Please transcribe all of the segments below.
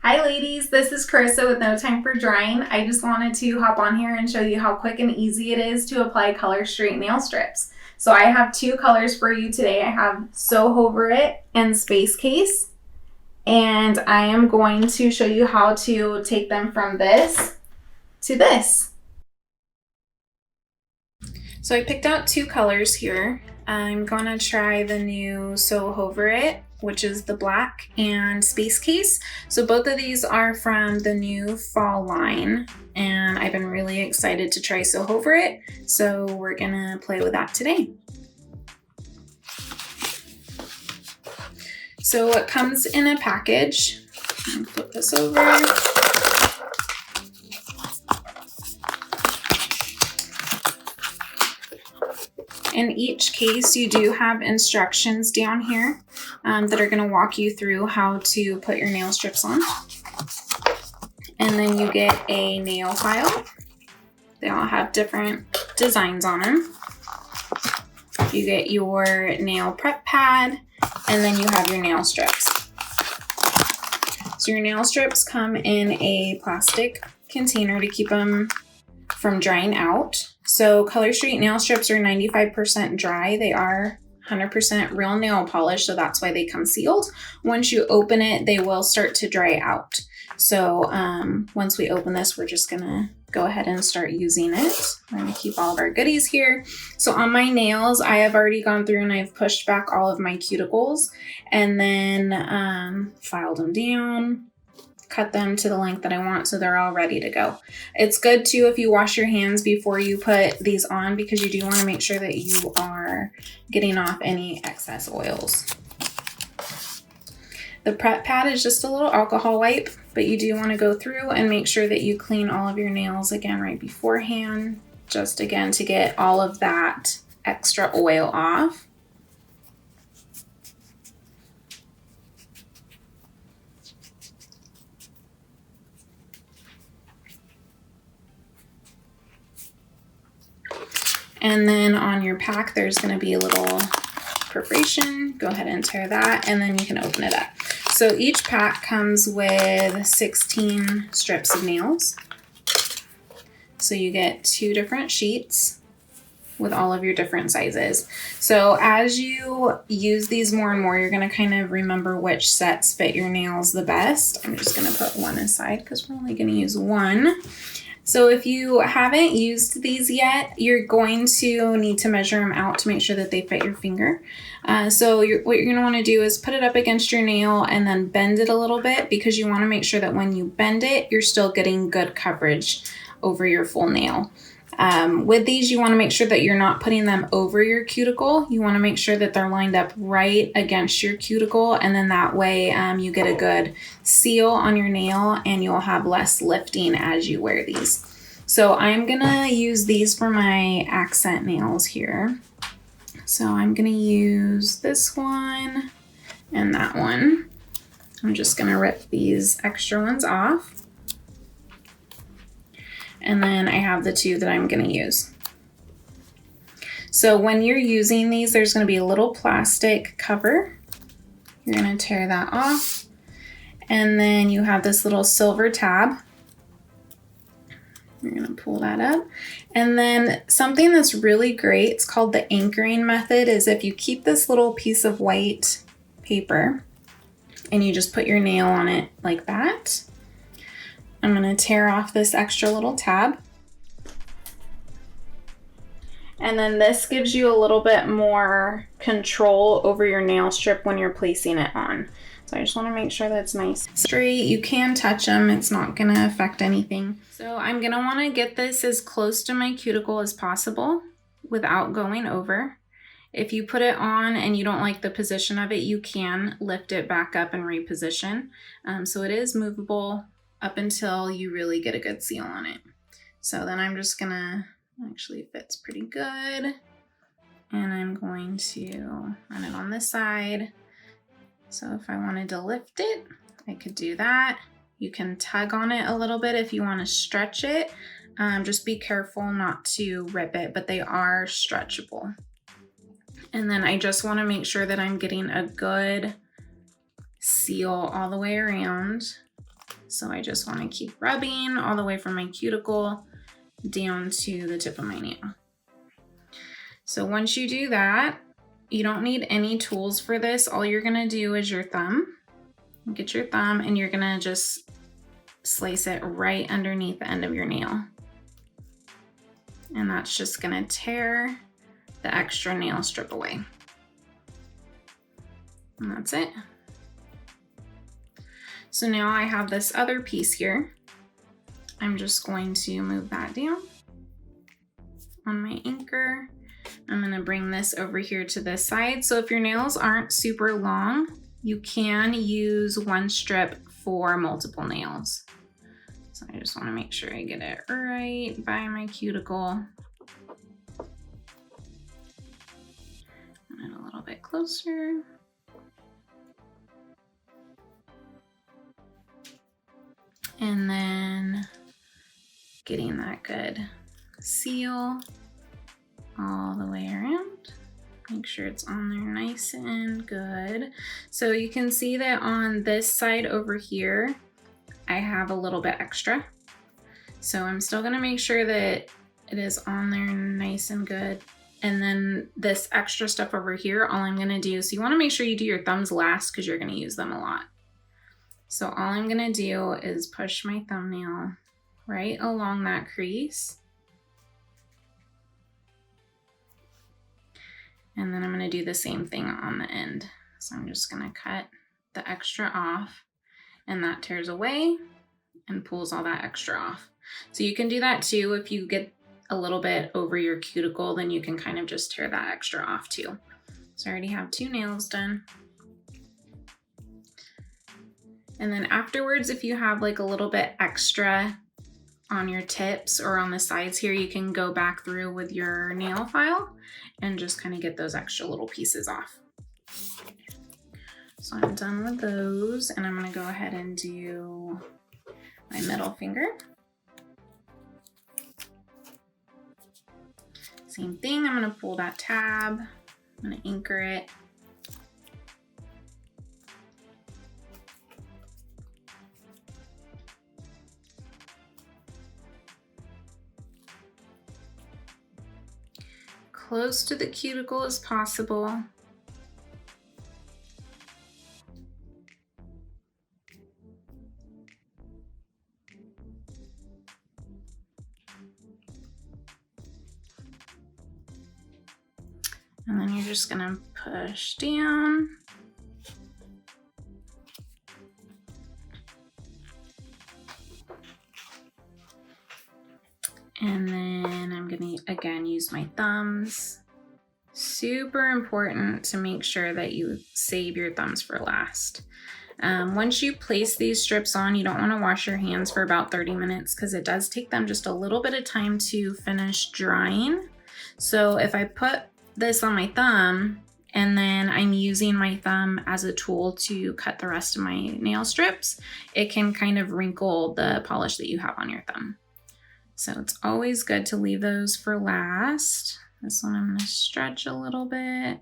Hi ladies, this is Carissa with No Time for Drying. I just wanted to hop on here and show you how quick and easy it is to apply color straight nail strips. So I have two colors for you today. I have Soho-ver It and Space Case. And I am going to show you how to take them from this to this. So I picked out two colors here. I'm gonna try the new Soho-ver It, which is the black, and Space Case. So both of these are from the new fall line, and I've been really excited to try Soho-ver It, so we're gonna play with that today. So it comes in a package. I'm gonna flip this over. In each case, you do have instructions down here that are going to walk you through how to put your nail strips on. And then you get a nail file. They all have different designs on them. You get your nail prep pad, and then you have your nail strips. So your nail strips come in a plastic container to keep them from drying out. So Color Street nail strips are 95% dry. They are 100% real nail polish, so that's why they come sealed. Once you open it, they will start to dry out. So once we open this, we're just gonna go ahead and start using it. We're gonna keep all of our goodies here. So on my nails, I have already gone through and I've pushed back all of my cuticles and then filed them down, cut them to the length that I want so they're all ready to go. It's good too if you wash your hands before you put these on, because you do want to make sure that you are getting off any excess oils. The prep pad is just a little alcohol wipe, but you do want to go through and make sure that you clean all of your nails again right beforehand, just again to get all of that extra oil off. And then on your pack, there's going to be a little perforation. Go ahead and tear that, and then you can open it up. So each pack comes with 16 strips of nails. So you get two different sheets with all of your different sizes. So as you use these more and more, you're going to kind of remember which sets fit your nails the best. I'm just going to put one aside because we're only going to use one. So if you haven't used these yet, you're going to need to measure them out to make sure that they fit your finger. So what you're going to want to do is put it up against your nail and then bend it a little bit, because you want to make sure that when you bend it, you're still getting good coverage over your full nail. With these, you want to make sure that you're not putting them over your cuticle. You want to make sure that they're lined up right against your cuticle, and then that way you get a good seal on your nail and you'll have less lifting as you wear these. So I'm gonna use these for my accent nails here. So I'm gonna use this one and that one. I'm just gonna rip these extra ones off. And then I have the two that I'm going to use. So when you're using these, there's going to be a little plastic cover. You're going to tear that off. And then you have this little silver tab. You're going to pull that up. And then something that's really great, it's called the anchoring method, is if you keep this little piece of white paper and you just put your nail on it like that. I'm going to tear off this extra little tab. And then this gives you a little bit more control over your nail strip when you're placing it on. So I just want to make sure that's nice straight. You can touch them. It's not going to affect anything. So I'm going to want to get this as close to my cuticle as possible without going over. If you put it on and you don't like the position of it, you can lift it back up and reposition. So it is movable up until you really get a good seal on it. So then I'm just gonna, actually it fits pretty good. And I'm going to run it on this side. So if I wanted to lift it, I could do that. You can tug on it a little bit if you want to stretch it. Just be careful not to rip it, but they are stretchable. And then I just want to make sure that I'm getting a good seal all the way around. So I just want to keep rubbing all the way from my cuticle down to the tip of my nail. So once you do that, you don't need any tools for this. All you're gonna do is your thumb. Get your thumb and you're gonna just slice it right underneath the end of your nail. And that's just gonna tear the extra nail strip away. And that's it. So now I have this other piece here. I'm just going to move that down on my anchor. I'm gonna bring this over here to this side. So if your nails aren't super long, you can use one strip for multiple nails. So I just wanna make sure I get it right by my cuticle. And a little bit closer. And then getting that good seal all the way around. Make sure it's on there nice and good. So you can see that on this side over here, I have a little bit extra. So I'm still gonna make sure that it is on there nice and good. And then this extra stuff over here, all I'm gonna do, so you wanna make sure you do your thumbs last because you're gonna use them a lot. So all I'm gonna do is push my thumbnail right along that crease. And then I'm gonna do the same thing on the end. So I'm just gonna cut the extra off and that tears away and pulls all that extra off. So you can do that too. If you get a little bit over your cuticle, then you can kind of just tear that extra off too. So I already have 2 nails done. And then afterwards, if you have like a little bit extra on your tips or on the sides here, you can go back through with your nail file and just kind of get those extra little pieces off. So I'm done with those, and I'm gonna go ahead and do my middle finger. Same thing, I'm gonna pull that tab, I'm gonna anchor it. Close to the cuticle as possible. And then you're just gonna push down. And then I'm gonna, again, use my thumbs. Super important to make sure that you save your thumbs for last. Once you place these strips on, you don't wanna wash your hands for about 30 minutes because it does take them just a little bit of time to finish drying. So if I put this on my thumb and then I'm using my thumb as a tool to cut the rest of my nail strips, it can kind of wrinkle the polish that you have on your thumb. So it's always good to leave those for last. This one I'm gonna stretch a little bit.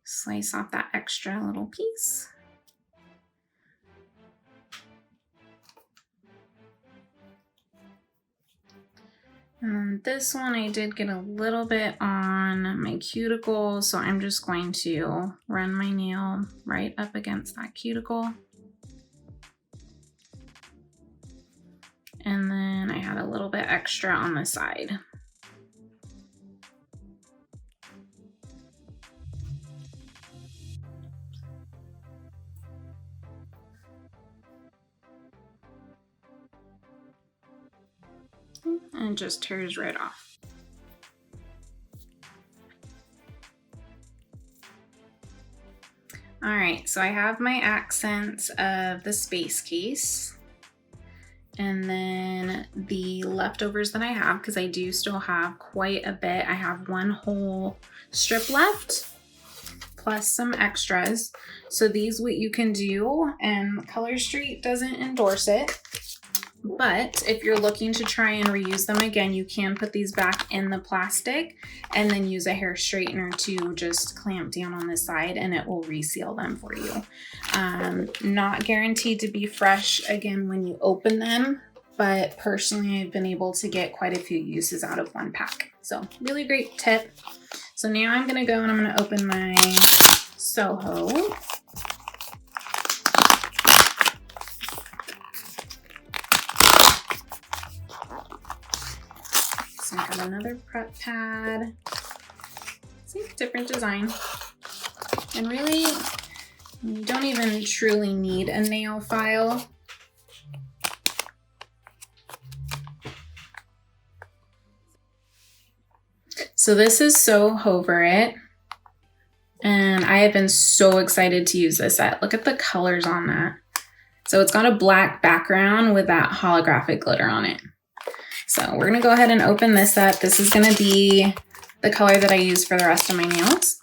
Slice off that extra little piece. And then this one, I did get a little bit on my cuticle, so I'm just going to run my nail right up against that cuticle. And then I had a little bit extra on the side. And it just tears right off. All right, so I have my accents of the space case and then the leftovers that I have, because I do still have quite a bit. I have 1 whole strip left plus some extras. So these, what you can do, and Color Street doesn't endorse it, But if you're looking to try and reuse them again, you can put these back in the plastic and then use a hair straightener to just clamp down on the side and it will reseal them for you. Not guaranteed to be fresh again when you open them, but personally I've been able to get quite a few uses out of one pack. So really great tip. So now I'm gonna go and I'm gonna open my Soho. So I got another prep pad. See, different design. And really, you don't even truly need a nail file. So this is Soho-ver It. And I have been so excited to use this set. Look at the colors on that. So it's got a black background with that holographic glitter on it. So we're gonna go ahead and open this up. This is gonna be the color that I use for the rest of my nails.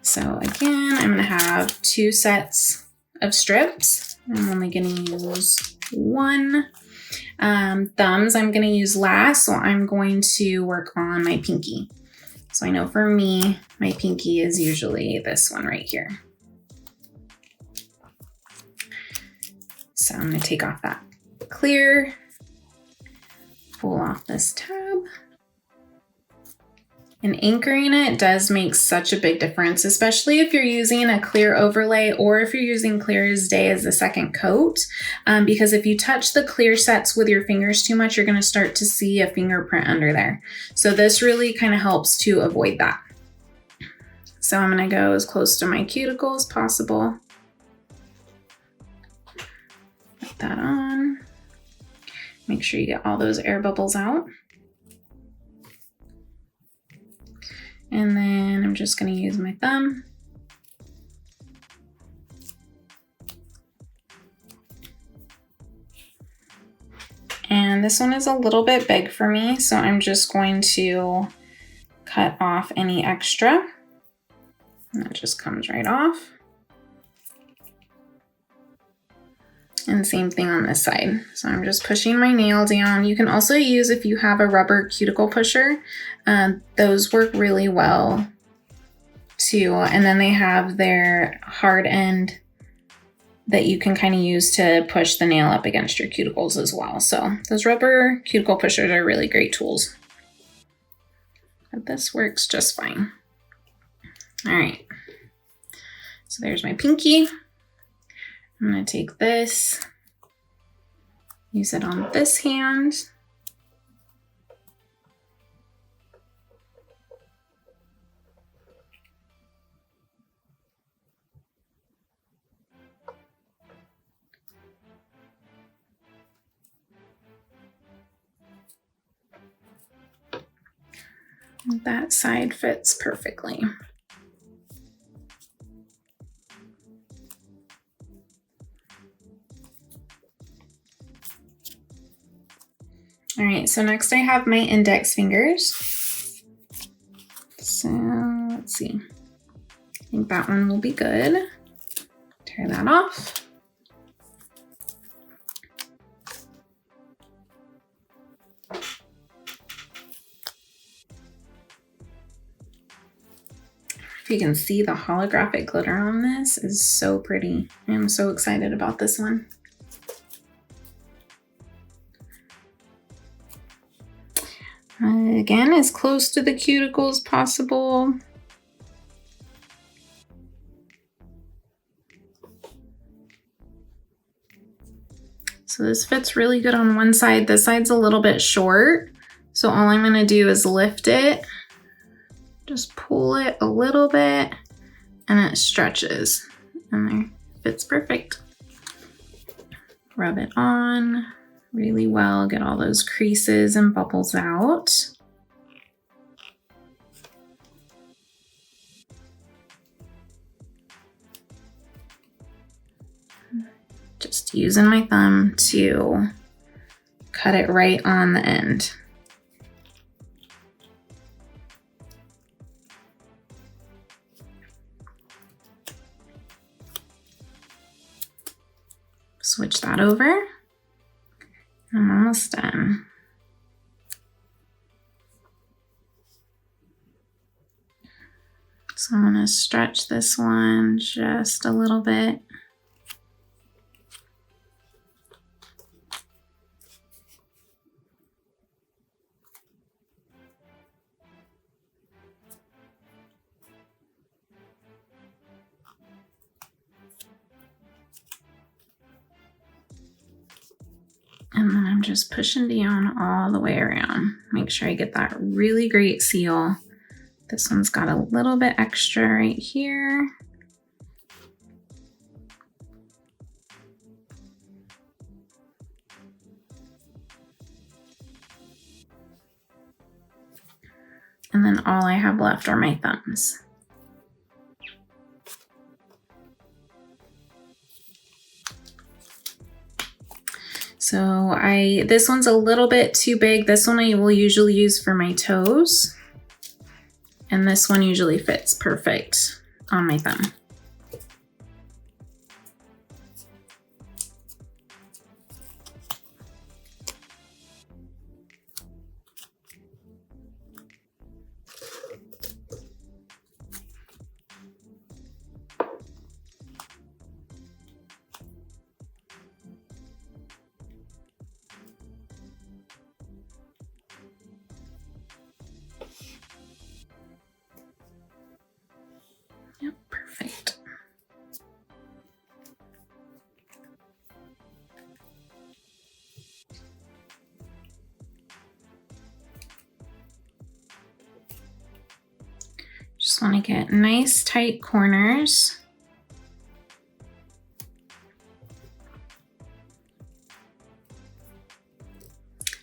So again, I'm gonna have 2 sets of strips. I'm only gonna use 1. Thumbs I'm gonna use last, so I'm going to work on my pinky. So I know for me, my pinky is usually this one right here. So I'm gonna take off that clear, pull off this tab. And anchoring it does make such a big difference, especially if you're using a clear overlay or if you're using clear as day as the second coat, because if you touch the clear sets with your fingers too much, you're gonna start to see a fingerprint under there. So this really kind of helps to avoid that. So I'm gonna go as close to my cuticle as possible. Put that on. Make sure you get all those air bubbles out. And then I'm just gonna use my thumb. And this one is a little bit big for me, so I'm just going to cut off any extra. And that just comes right off. And same thing on this side. So I'm just pushing my nail down. You can also use, if you have a rubber cuticle pusher, those work really well too. And then they have their hard end that you can kind of use to push the nail up against your cuticles as well. So those rubber cuticle pushers are really great tools. But this works just fine. All right. So there's my pinky. I'm gonna take this, use it on this hand. That side fits perfectly. All right, so next I have my index fingers. So let's see. I think that one will be good. Tear that off. If you can see, the holographic glitter on this is so pretty. I'm so excited about this one. Again, as close to the cuticle as possible. So this fits really good on one side. This side's a little bit short. So all I'm gonna do is lift it, just pull it a little bit, and it stretches. And there, fits perfect. Rub it on really well, get all those creases and bubbles out. Just using my thumb to cut it right on the end. Switch that over. I'm almost done. So I'm going to stretch this one just a little bit. And then I'm just pushing down all the way around. Make sure I get that really great seal. This one's got a little bit extra right here. And then all I have left are my thumbs. So this one's a little bit too big. This one I will usually use for my toes. And this one usually fits perfect on my thumb. Yep, perfect. Just want to get nice tight corners.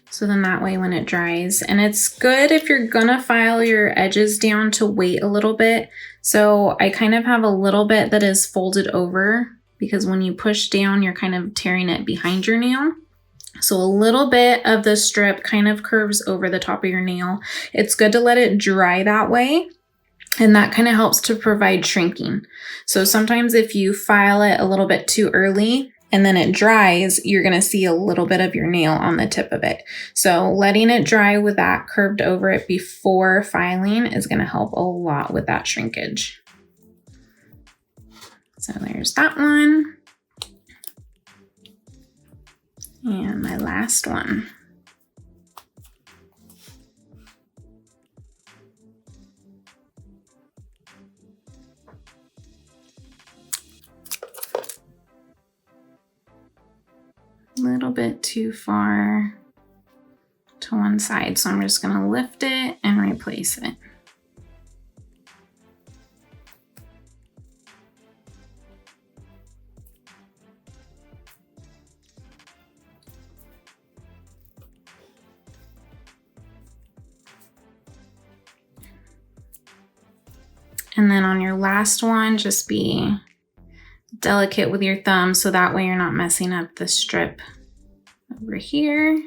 So then that way when it dries, and it's good if you're gonna file your edges down to wait a little bit. So I kind of have a little bit that is folded over because when you push down, you're kind of tearing it behind your nail. So a little bit of the strip kind of curves over the top of your nail. It's good to let it dry that way. And that kind of helps to provide shrinking. So sometimes if you file it a little bit too early, and then it dries, you're gonna see a little bit of your nail on the tip of it. So letting it dry with that curved over it before filing is gonna help a lot with that shrinkage. So there's that one. And my last one. A little bit too far to one side, so I'm just going to lift it and replace it. And then on your last one, just be delicate with your thumb so that way you're not messing up the strip over here.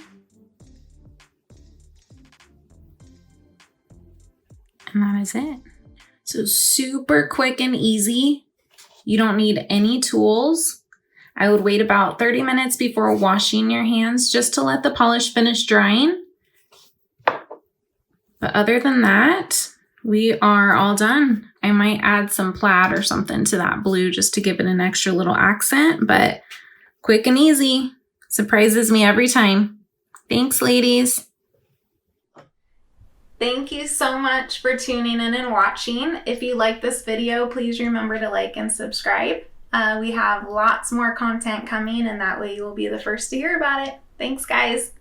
And that is it. So super quick and easy. You don't need any tools. I would wait about 30 minutes before washing your hands just to let the polish finish drying. But other than that, we are all done. I might add some plaid or something to that blue just to give it an extra little accent, but quick and easy. Surprises me every time. Thanks, ladies. Thank you so much for tuning in and watching. If you like this video, please remember to like and subscribe. We have lots more content coming, and that way you will be the first to hear about it. Thanks, guys.